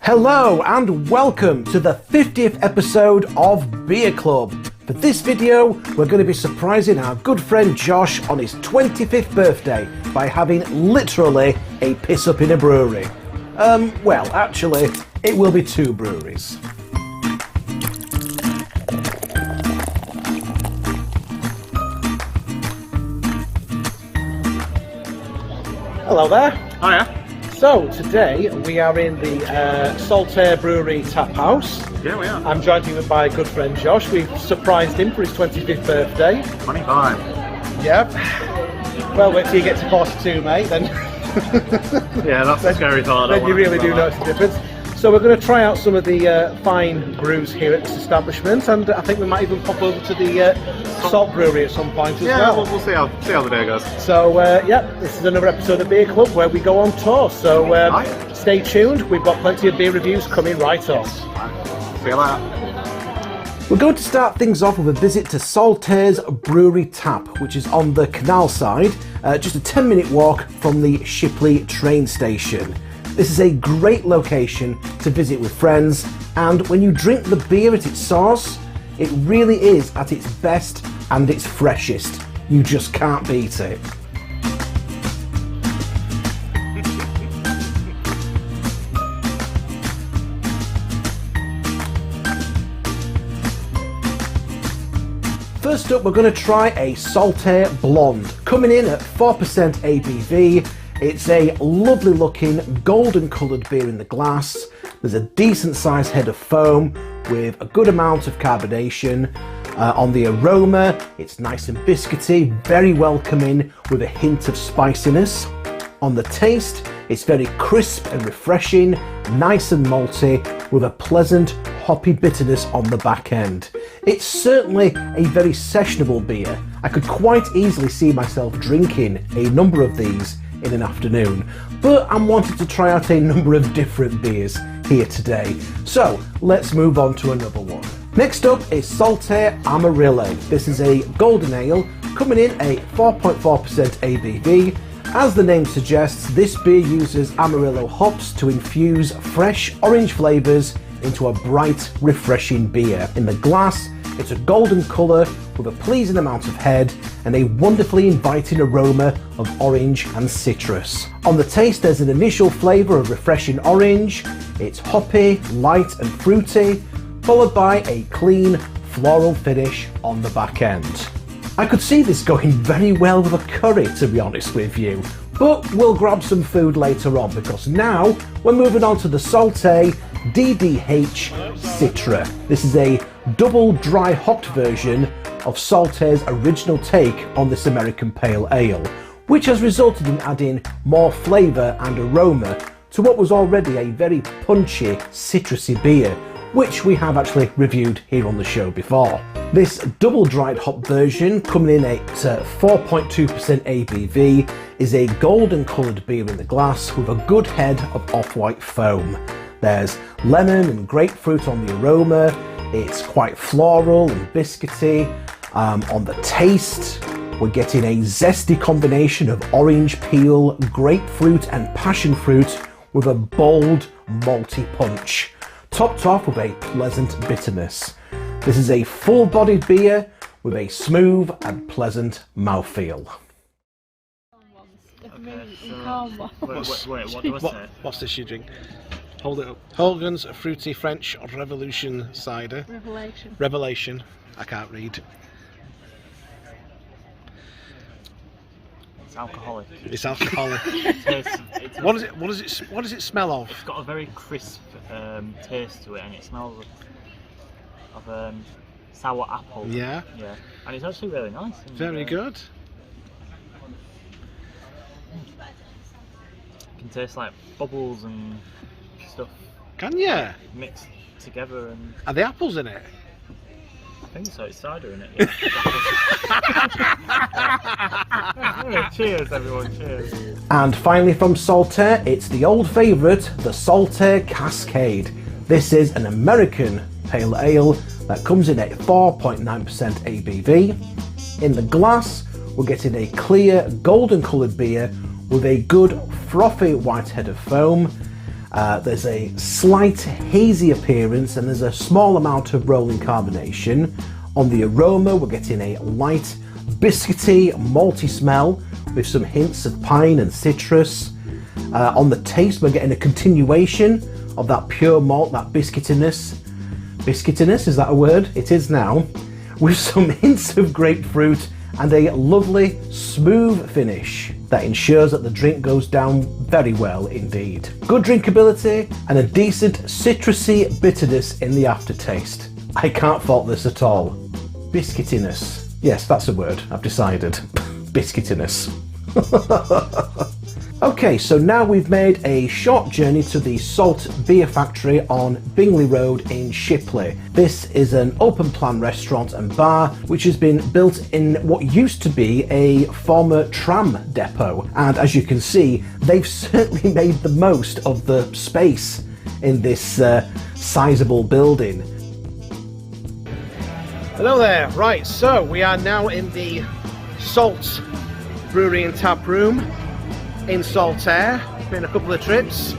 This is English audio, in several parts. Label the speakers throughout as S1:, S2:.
S1: Hello and welcome to the 50th episode of Beer Club. For this video, we're going to be surprising our good friend Josh on his 25th birthday by having literally a piss up in a brewery. Well, actually, it will be two breweries. Hello there.
S2: Hiya.
S1: So today we are in the Saltaire Brewery Tap House.
S2: Yeah, we are.
S1: I'm joined here by good friend Josh. We've surprised him for his 25th birthday.
S2: 25.
S1: Yep. Well, wait till you get to 42, mate. Then.
S2: Yeah, that's a scary thought.
S1: Then you really do notice the difference. So we're going to try out some of the fine brews here at this establishment, and I think we might even pop over to the Salt Brewery at some point as well.
S2: We'll see how the day goes.
S1: So yeah, this is another episode of Beer Club where we go on tour. So stay tuned. We've got plenty of beer reviews coming right up.
S2: See you later.
S1: We're going to start things off with a visit to Saltaire's Brewery Tap, which is on the canal side, just a 10-minute walk from the Shipley train station. This is a great location to visit with friends, and when you drink the beer at its source, it really is at its best and its freshest. You just can't beat it. First up, we're going to try a Saltaire Blonde, coming in at 4% ABV. It's a lovely looking golden coloured beer in the glass. There's a decent sized head of foam with a good amount of carbonation. On the aroma, it's nice and biscuity, very welcoming with a hint of spiciness. On the taste, it's very crisp and refreshing, nice and malty with a pleasant hoppy bitterness on the back end. It's certainly a very sessionable beer. I could quite easily see myself drinking a number of these in an afternoon, but I'm wanting to try out a number of different beers here today. So let's move on to another one. Next up is Saltaire Amarillo. This is a golden ale coming in at 4.4% ABV. As the name suggests, this beer uses Amarillo hops to infuse fresh orange flavours into a bright, refreshing beer. In the glass, it's a golden colour with a pleasing amount of head and a wonderfully inviting aroma of orange and citrus. On the taste, there's an initial flavour of refreshing orange. It's hoppy, light and fruity, followed by a clean, floral finish on the back end. I could see this going very well with a curry, to be honest with you, but we'll grab some food later on because now we're moving on to the Saltaire DDH Citra. This is a double dry hopped version of Saltaire's original take on this American Pale Ale, which has resulted in adding more flavour and aroma to what was already a very punchy, citrusy beer, which we have actually reviewed here on the show before. This double dried hop version, coming in at 4.2% ABV, is a golden coloured beer in the glass with a good head of off-white foam. There's lemon and grapefruit on the aroma. It's quite floral and biscuity. On the taste, we're getting a zesty combination of orange peel, grapefruit and passion fruit with a bold, malty punch, topped off with a pleasant bitterness. This is a full-bodied beer with a smooth and pleasant mouthfeel.
S2: What do I say?
S1: What's this you drink? Hold it up. Hogan's Fruity French Revolution Cider. Revelation. I can't read.
S2: It's alcoholic.
S1: It's alcoholic. What does it smell of?
S2: It's got a very crisp taste to it, and it smells of sour apple.
S1: Yeah.
S2: Yeah. And it's actually really nice.
S1: Very good.
S2: You can taste like bubbles and stuff.
S1: Can you?
S2: Mixed together and.
S1: Are there apples in it?
S2: I think so. It's cider in it. Yeah. Cheers, everyone. Cheers.
S1: And finally from Saltaire, it's the old favourite, the Saltaire Cascade. This is an American pale ale that comes in at 4.9% ABV. In the glass, we're getting a clear, golden coloured beer with a good, frothy white head of foam. There's a slight hazy appearance and there's a small amount of rolling carbonation. On the aroma, we're getting a light, biscuity, malty smell with some hints of pine and citrus. On the taste, we're getting a continuation of that pure malt, that biscuitiness. Biscuitiness, is that a word? It is now. With some hints of grapefruit and a lovely, smooth finish that ensures that the drink goes down very well indeed. Good drinkability and a decent citrusy bitterness in the aftertaste. I can't fault this at all. Biscuitiness. Yes, that's a word, I've decided. Biscuitiness. Okay, so now we've made a short journey to the Salt Beer Factory on Bingley Road in Shipley. This is an open plan restaurant and bar which has been built in what used to be a former tram depot, and as you can see, they've certainly made the most of the space in this sizable building. Hello there, right, so we are now in the Salt Brewery and Tap Room in Saltaire. Been a couple of trips.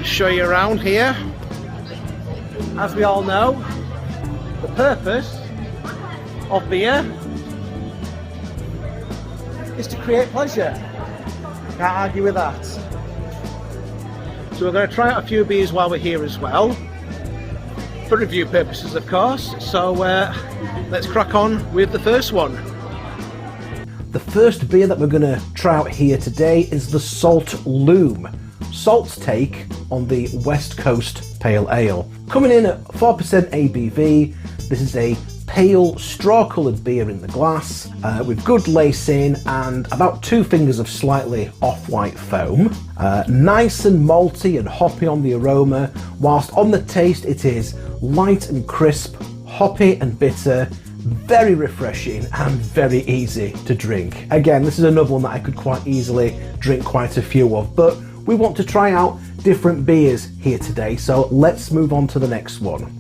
S1: Show you around here. As we all know, the purpose of beer is to create pleasure. Can't argue with that. So we're going to try out a few beers while we're here as well, for review purposes of course. So let's crack on with the first one. The first beer that we're going to try out here today is the Salt Loom, Salt's take on the West Coast Pale Ale. Coming in at 4% ABV, this is a pale straw-coloured beer in the glass with good lacing and about 2 fingers of slightly off-white foam. Nice and malty and hoppy on the aroma, whilst on the taste it is light and crisp, hoppy and bitter, very refreshing and very easy to drink. Again, this is another one that I could quite easily drink quite a few of, but we want to try out different beers here today, so let's move on to the next one.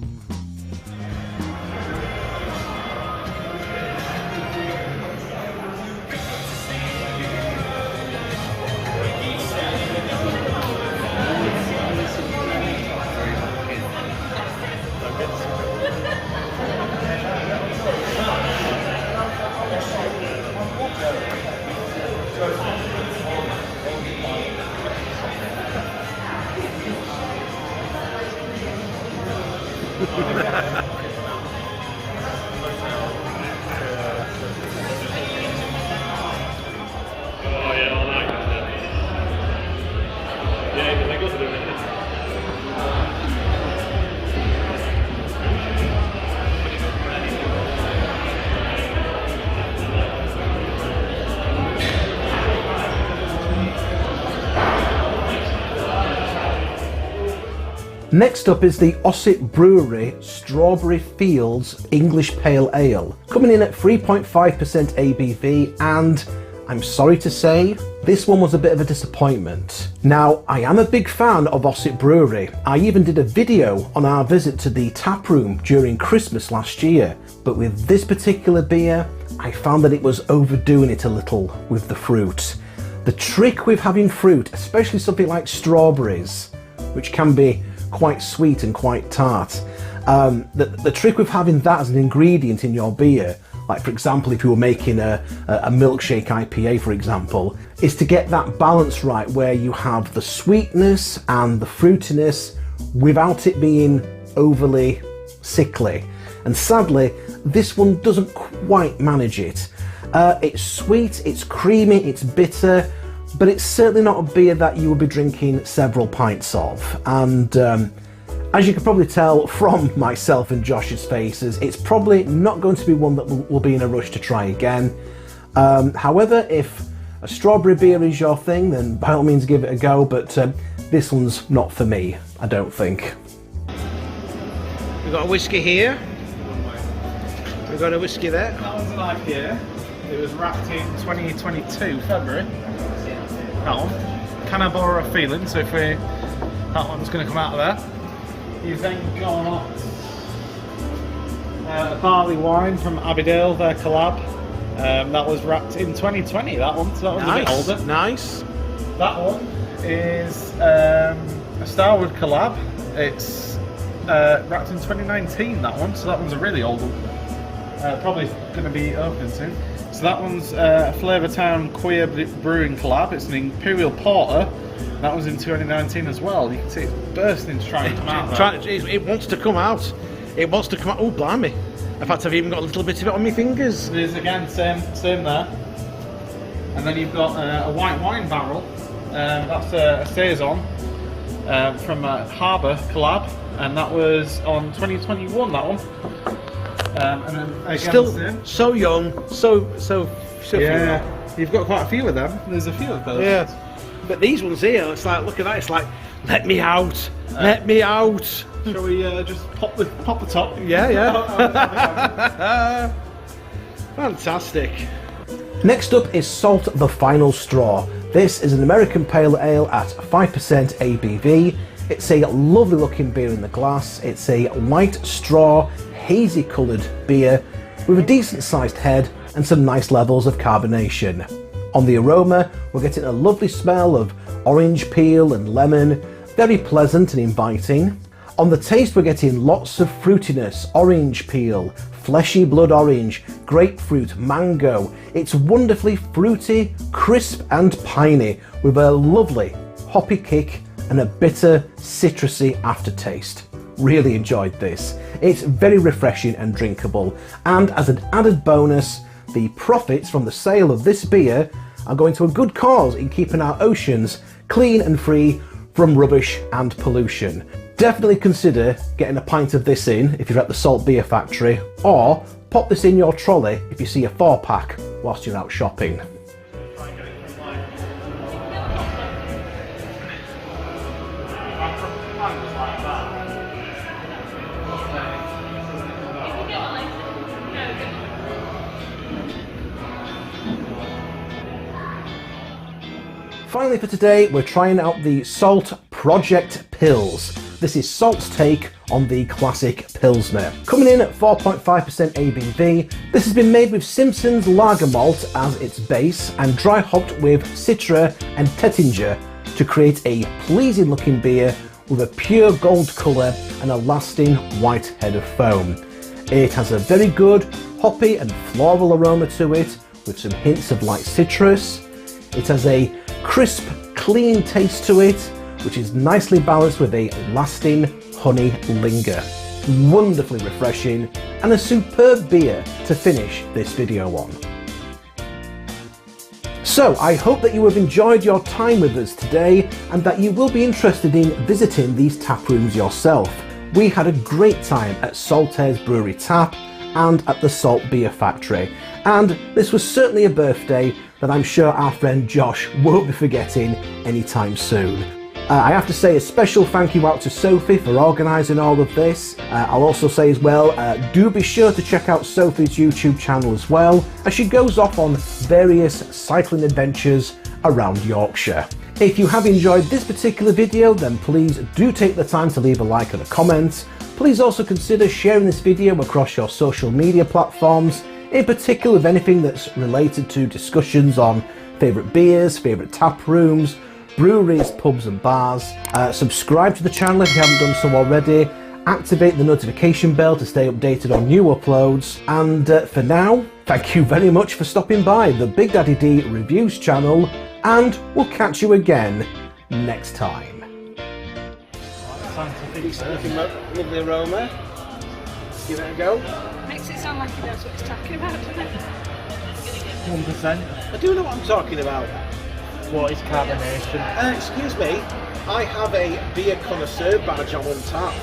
S1: Next up is the Ossett Brewery Strawberry Fields English Pale Ale, coming in at 3.5% ABV, and I'm sorry to say, this one was a bit of a disappointment. Now, I am a big fan of Ossett Brewery. I even did a video on our visit to the tap room during Christmas last year, but with this particular beer, I found that it was overdoing it a little with the fruit. The trick with having fruit, especially something like strawberries, which can be quite sweet and quite tart. The trick with having that as an ingredient in your beer, like for example if you were making a milkshake IPA for example, is to get that balance right where you have the sweetness and the fruitiness without it being overly sickly. And sadly, this one doesn't quite manage it. It's sweet, it's creamy, it's bitter, but it's certainly not a beer that you will be drinking several pints of. And as you can probably tell from myself and Josh's faces, it's probably not going to be one that we'll be in a rush to try again. However, if a strawberry beer is your thing, then by all means give it a go, but this one's not for me, I don't think. We've got a whiskey here. We've got a whiskey there.
S3: That one's an IPA. It was wrapped in 2022 February. That one. Can I borrow a feeling? So if that one's going to come out of there. You've then got a barley wine from Abbeydale, their collab. That was wrapped in 2020. That one, so that one's a bit older.
S1: Nice.
S3: That one is a Starwood collab. It's wrapped in 2019, that one, so that one's a really old one. Probably going to be open soon. So that one's a Flavortown Queer Brewing collab. It's an Imperial Porter. That was in 2019 as well. You can see it's bursting to try and come out.
S1: It wants to come out. It wants to come out. Oh, blimey. In fact, I've even got a little bit of it on my fingers.
S3: It is again, same there. And then you've got a white wine barrel. That's a Saison from a Harbour collab. And that was on 2021, that one. And then again,
S1: still so young, so
S3: yeah,
S1: young.
S3: you've got quite a few of them. There's a few of those.
S1: Yeah. But these ones here, it's like, look at that, it's like, let me out, let me out.
S3: Shall we just pop the top?
S1: Yeah, yeah. Fantastic. Next up is Salt the Final Straw. This is an American Pale Ale at 5% ABV. It's a lovely looking beer in the glass. It's a white straw, hazy coloured beer with a decent sized head and some nice levels of carbonation. On the aroma, we're getting a lovely smell of orange peel and lemon, very pleasant and inviting. On the taste, we're getting lots of fruitiness, orange peel, fleshy blood orange, grapefruit, mango. It's wonderfully fruity, crisp and piney with a lovely hoppy kick and a bitter, citrusy aftertaste. Really enjoyed this. It's very refreshing and drinkable, and as an added bonus, the profits from the sale of this beer are going to a good cause in keeping our oceans clean and free from rubbish and pollution. Definitely consider getting a pint of this in if you're at the Salt Beer Factory, or pop this in your trolley if you see a 4-pack whilst you're out shopping. Finally for today, we're trying out the Salt Project Pils. This is Salt's take on the classic Pilsner. Coming in at 4.5% ABV, this has been made with Simpson's Lager Malt as its base and dry hopped with Citra and Tettinger to create a pleasing looking beer with a pure gold colour and a lasting white head of foam. It has a very good hoppy and floral aroma to it with some hints of light citrus. It has a crisp, clean taste to it, which is nicely balanced with a lasting honey linger. Wonderfully refreshing and a superb beer to finish this video on. So I hope that you have enjoyed your time with us today and that you will be interested in visiting these tap rooms yourself. We had a great time at Saltaire's Brewery Tap and at the Salt Beer Factory, and this was certainly a birthday that I'm sure our friend Josh won't be forgetting anytime soon. I have to say a special thank you out to Sophie for organising all of this. I'll also say as well, do be sure to check out Sophie's YouTube channel as well, as she goes off on various cycling adventures around Yorkshire. If you have enjoyed this particular video, then please do take the time to leave a like and a comment. Please also consider sharing this video across your social media platforms, in particular with anything that's related to discussions on favourite beers, favourite tap rooms, breweries, pubs and bars. Subscribe to the channel if you haven't done so already. Activate the notification bell to stay updated on new uploads. And for now, thank you very much for stopping by the Big Daddy D Reviews channel, and we'll catch you again next time. Lovely aroma. Give it a go.
S4: Makes it sound like he knows what he's talking about, doesn't it?
S2: 1%.
S1: I do know what I'm talking about.
S2: What is carbonation?
S1: Excuse me, I have a beer connoisseur badge on Untappd.